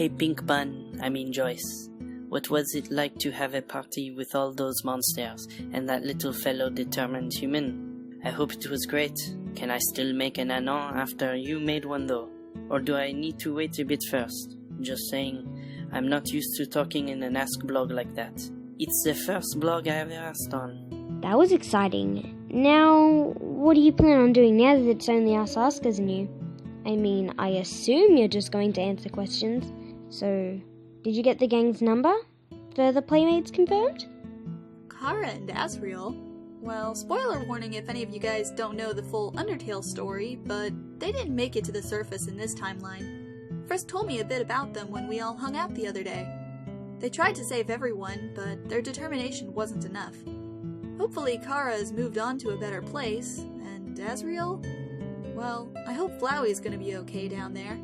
Hey Joyce. What was it like to have a party with all those monsters and that little fellow determined human? I hope it was great. Can I still make an anon after you made one though? Or do I need to wait a bit first? Just saying, I'm not used to talking in an Ask blog like that. It's the first blog I ever asked on. That was exciting. Now, what do you plan on doing now that it's only us askers and you? I assume you're just going to answer questions. So, did you get the gang's number? Further playmates confirmed? Kara and Asriel? Well, spoiler warning if any of you guys don't know the full Undertale story, but they didn't make it to the surface in this timeline. Frisk told me a bit about them when we all hung out the other day. They tried to save everyone, but their determination wasn't enough. Hopefully Kara has moved on to a better place, and Asriel? Well, I hope Flowey's gonna be okay down there.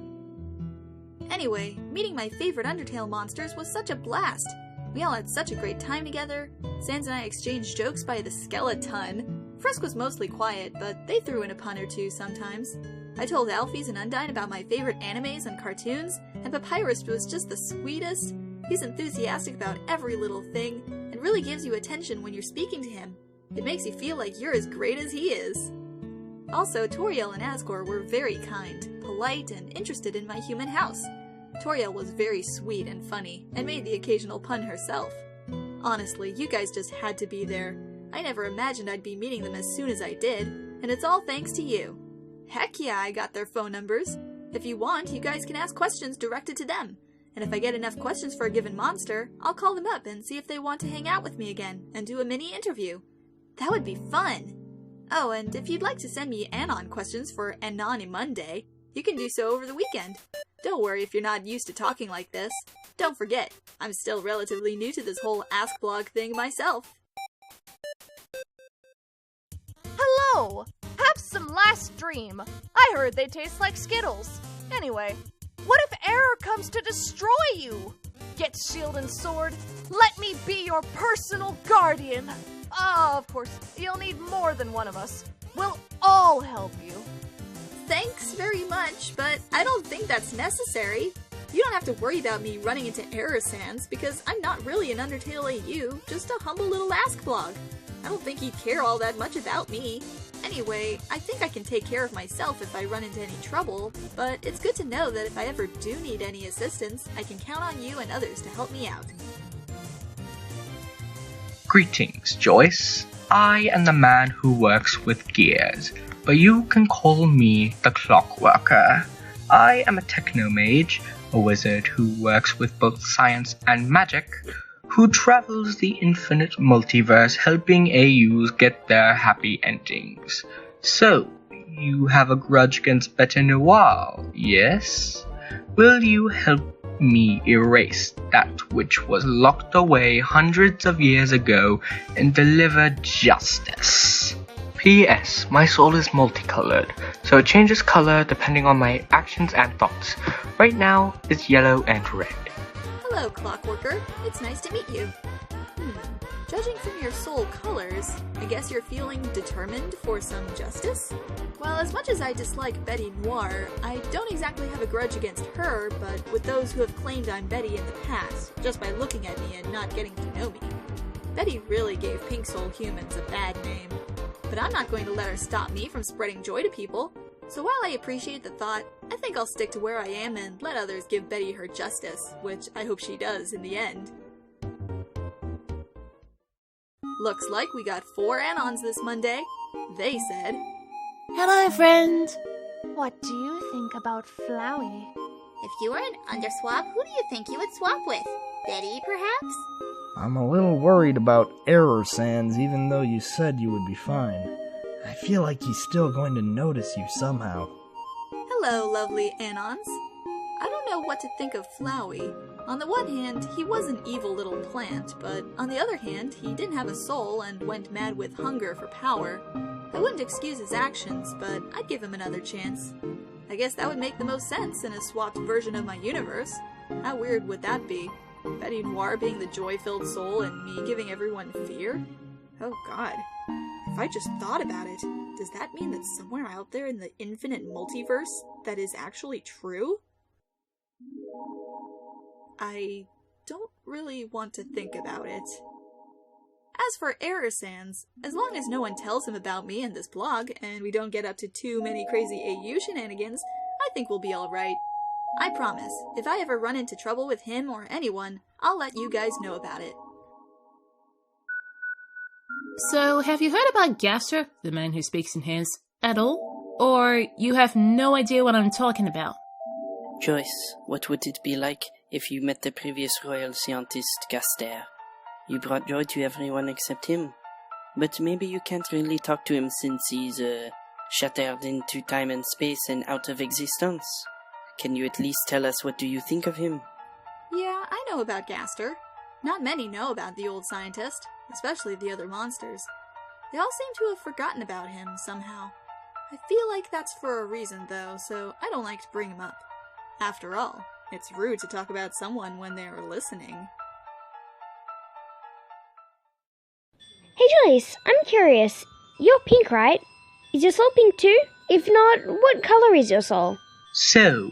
Anyway, meeting my favorite Undertale monsters was such a blast! We all had such a great time together. Sans and I exchanged jokes by the skeleton. Frisk was mostly quiet, but they threw in a pun or two sometimes. I told Alphys and Undyne about my favorite animes and cartoons, and Papyrus was just the sweetest. He's enthusiastic about every little thing, and really gives you attention when you're speaking to him. It makes you feel like you're as great as he is. Also, Toriel and Asgore were very kind, polite, and interested in my human house. Toriel was very sweet and funny, and made the occasional pun herself. Honestly, you guys just had to be there. I never imagined I'd be meeting them as soon as I did, and it's all thanks to you. Heck yeah, I got their phone numbers. If you want, you guys can ask questions directed to them. And if I get enough questions for a given monster, I'll call them up and see if they want to hang out with me again, and do a mini interview. That would be fun! Oh, and if you'd like to send me Anon questions for Anony Monday, you can do so over the weekend. Don't worry if you're not used to talking like this. Don't forget, I'm still relatively new to this whole Ask blog thing myself. Hello! Have some last dream. I heard they taste like Skittles. Anyway, what if error comes to destroy you? Get shield and sword. Let me be your personal guardian. Of course, you'll need more than one of us. We'll all help you. Thanks very much, but I don't think that's necessary. You don't have to worry about me running into error sands, because I'm not really an Undertale AU, just a humble little Ask blog. I don't think he'd care all that much about me. Anyway, I think I can take care of myself if I run into any trouble, but it's good to know that if I ever do need any assistance, I can count on you and others to help me out. Greetings, Joyce. I am the man who works with gears, but you can call me the Clockworker. I am a technomage, a wizard who works with both science and magic, who travels the infinite multiverse helping AUs get their happy endings. So, you have a grudge against Bete Noir, yes? Will you help me erase that which was locked away hundreds of years ago and deliver justice? P.S. My soul is multicolored, so it changes color depending on my actions and thoughts. Right now, it's yellow and red. Hello, Clockworker. It's nice to meet you. Judging from your soul colors, I guess you're feeling determined for some justice? Well, as much as I dislike Bete Noir, I don't exactly have a grudge against her, but with those who have claimed I'm Betty in the past, just by looking at me and not getting to know me. Betty really gave pink soul humans a bad name. But I'm not going to let her stop me from spreading joy to people. So while I appreciate the thought, I think I'll stick to where I am and let others give Betty her justice, which I hope she does in the end. Looks like we got 4 Anons this Monday. They said, Hello, friend. What do you think about Flowey? If you were an underswap, who do you think you would swap with? Betty, perhaps? I'm a little worried about error sands, even though you said you would be fine. I feel like he's still going to notice you somehow. Hello, lovely Anons. I don't know what to think of Flowey. On the one hand, he was an evil little plant, but on the other hand, he didn't have a soul and went mad with hunger for power. I wouldn't excuse his actions, but I'd give him another chance. I guess that would make the most sense in a swapped version of my universe. How weird would that be? Bete Noir being the joy-filled soul and me giving everyone fear? Oh god. If I just thought about it, does that mean that somewhere out there in the infinite multiverse, that is actually true? I don't really want to think about it. As for Error Sans, as long as no one tells him about me and this blog, and we don't get up to too many crazy AU shenanigans, I think we'll be alright. I promise, if I ever run into trouble with him or anyone, I'll let you guys know about it. So, have you heard about Gaster, the man who speaks in hands, at all? Or you have no idea what I'm talking about? Joyce, what would it be like if you met the previous royal scientist Gaster? You brought joy to everyone except him. But maybe you can't really talk to him since he's, shattered into time and space and out of existence. Can you at least tell us what do you think of him? Yeah, I know about Gaster. Not many know about the old scientist, especially the other monsters. They all seem to have forgotten about him somehow. I feel like that's for a reason, though, so I don't like to bring him up. After all, it's rude to talk about someone when they're listening. Hey Joyce, I'm curious. You're pink, right? Is your soul pink too? If not, what color is your soul? So,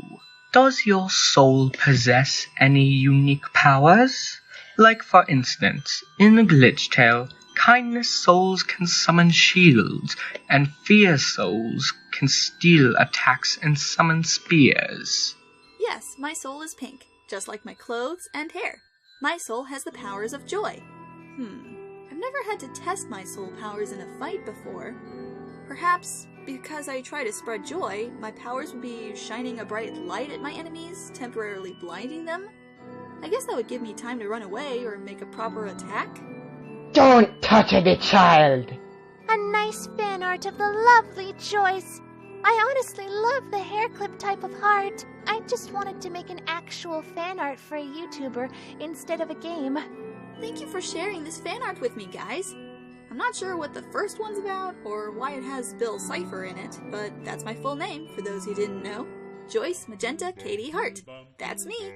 does your soul possess any unique powers? Like, for instance, in a glitch tale, kindness souls can summon shields, and fear souls can steal attacks and summon spears. Yes, my soul is pink, just like my clothes and hair. My soul has the powers of joy. I've never had to test my soul powers in a fight before. Perhaps because I try to spread joy, my powers would be shining a bright light at my enemies, temporarily blinding them. I guess that would give me time to run away or make a proper attack. Don't touch the child! A nice fan art of the lovely Joyce. I honestly love the hair clip type of heart. I just wanted to make an actual fan art for a YouTuber instead of a game. Thank you for sharing this fan art with me, guys. I'm not sure what the first one's about or why it has Bill Cipher in it, but that's my full name for those who didn't know. Joyce Magenta Katie Hart. That's me.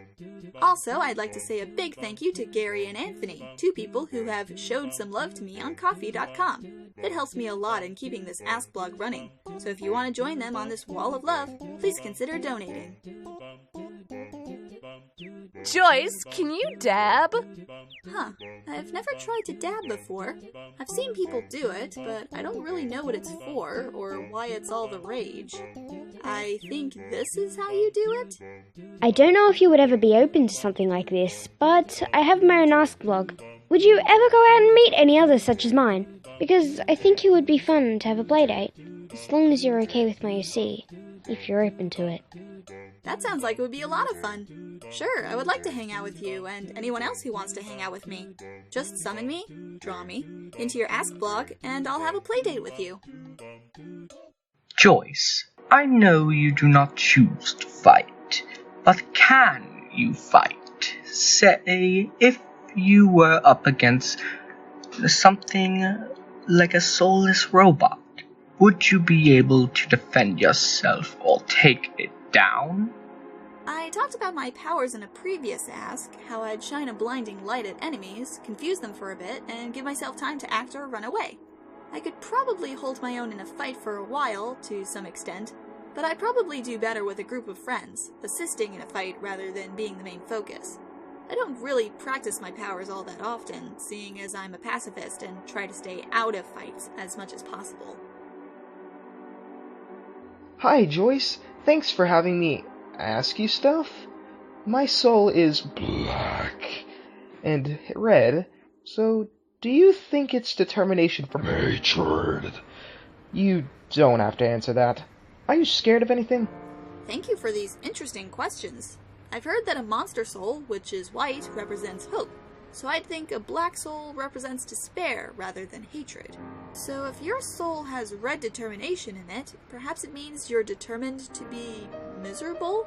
Also, I'd like to say a big thank you to Gary and Anthony, two people who have showed some love to me on Ko-fi.com. It helps me a lot in keeping this Ask blog running, so if you want to join them on this wall of love, please consider donating. Joyce, can you dab? I've never tried to dab before. I've seen people do it, but I don't really know what it's for or why it's all the rage. I think this is how you do it? I don't know if you would ever be open to something like this, but I have my own Ask blog. Would you ever go out and meet any others such as mine? Because I think it would be fun to have a playdate, as long as you're okay with my OC, if you're open to it. That sounds like it would be a lot of fun. Sure, I would like to hang out with you and anyone else who wants to hang out with me. Just summon me, draw me, into your Ask blog, and I'll have a playdate with you. Joyce, I know you do not choose to fight, but can you fight? Say, if you were up against something like a soulless robot, would you be able to defend yourself or take it down? I talked about my powers in a previous Ask, how I'd shine a blinding light at enemies, confuse them for a bit, and give myself time to act or run away. I could probably hold my own in a fight for a while, to some extent, but I'd probably do better with a group of friends, assisting in a fight rather than being the main focus. I don't really practice my powers all that often, seeing as I'm a pacifist and try to stay out of fights as much as possible. Hi, Joyce. Thanks for having me ask you stuff. My soul is black and red, so do you think it's determination from hatred? You don't have to answer that. Are you scared of anything? Thank you for these interesting questions. I've heard that a monster soul, which is white, represents hope, so I'd think a black soul represents despair rather than hatred. So if your soul has red determination in it, perhaps it means you're determined to be miserable?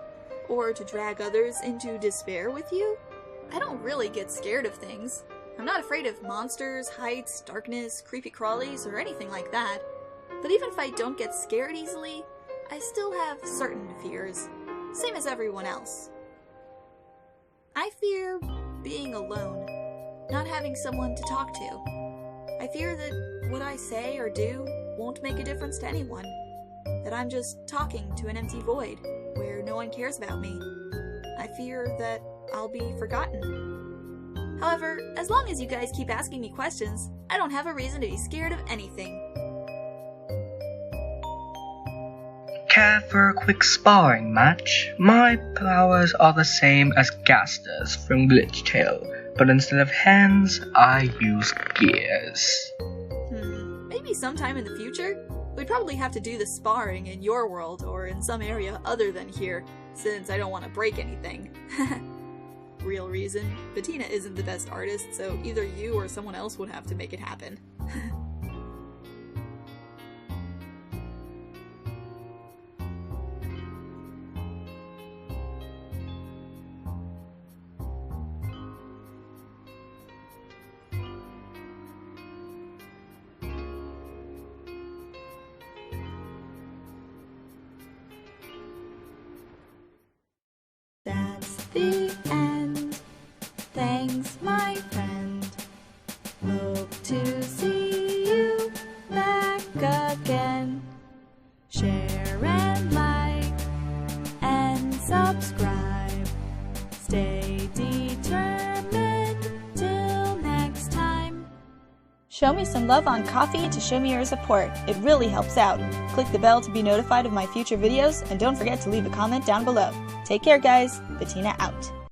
Or to drag others into despair with you? I don't really get scared of things. I'm not afraid of monsters, heights, darkness, creepy crawlies, or anything like that. But even if I don't get scared easily, I still have certain fears. Same as everyone else. I fear being alone, not having someone to talk to. I fear that what I say or do won't make a difference to anyone. That I'm just talking to an empty void, where no one cares about me. I fear that I'll be forgotten. However, as long as you guys keep asking me questions, I don't have a reason to be scared of anything. Care for a quick sparring match? My powers are the same as Gaster's from Glitch Tale, but instead of hands, I use gears. Maybe sometime in the future? We'd probably have to do the sparring in your world or in some area other than here, since I don't want to break anything. Real reason, Bettina isn't the best artist, so either you or someone else would have to make it happen. That's the end. Thanks, my friend. Hope to see you back again. Share and like and subscribe. Stay determined till next time. Show me some love on Ko-fi to show me your support. It really helps out. Click the bell to be notified of my future videos, and don't forget to leave a comment down below. Take care, guys. Bettina out.